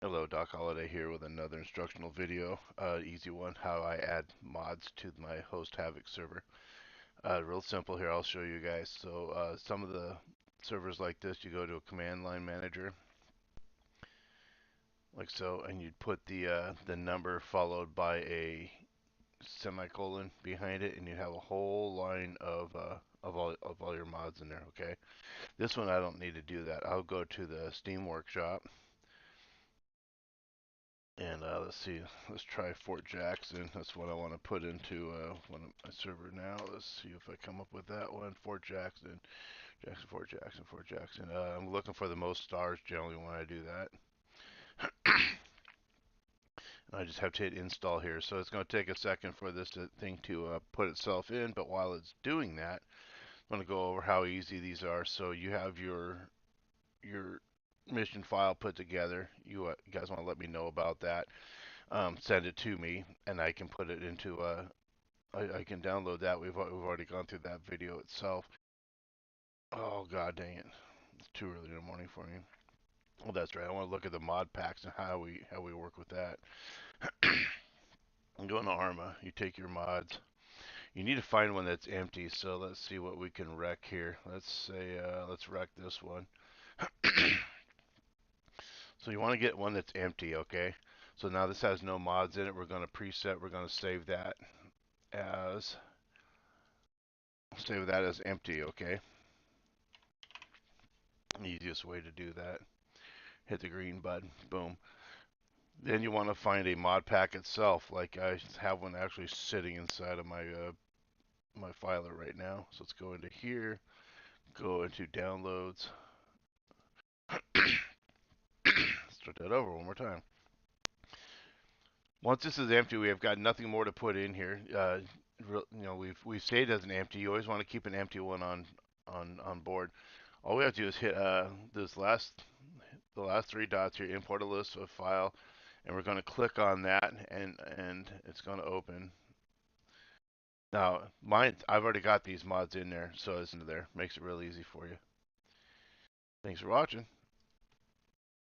Hello, Doc Holiday here with another instructional video. Easy one, how I add mods to my host Havoc server. Real simple here, I'll show you guys. So some of the servers like this, you go to a command line manager, like so, and you'd put the number followed by a semicolon behind it, and you have a whole line of all your mods in there. Okay, this one I don't need to do that. I'll go to the Steam Workshop. And let's see, let's try Fort Jackson. That's what I want to put into one of my server now. Let's see if I come up with that one. Fort Jackson, Fort Jackson, Fort Jackson. I'm looking for the most stars generally when I do that. I just have to hit install here. So it's going to take a second for this thing to put itself in. But while it's doing that, I'm going to go over how easy these are. So you have your mission file put together. You guys want to let me know about that. Send it to me, and I can put it into I can download that. We've already gone through that video itself. Oh god dang it! It's too early in the morning for me. Well, that's right. I want to look at the mod packs and how we work with that. I'm going to Arma. You take your mods. You need to find one that's empty. So let's see what we can wreck here. Let's say let's wreck this one. So you want to get one that's empty, okay? So now this has no mods in it. We're going to preset. We're going to as save that as empty, okay? Easiest way to do that. Hit the green button, boom. Then you want to find a mod pack itself, like I have one actually sitting inside of my filer right now. So let's go into here, go into downloads. Start that over one more time. Once this is empty, we have got nothing more to put in here. We've saved as an empty. You always want to keep an empty one on board. All we have to do is hit the last three dots here, import a list of file, and we're going to click on that, and it's going to open. Now, I've already got these mods in there, so it's into there. Makes it real easy for you. Thanks for watching.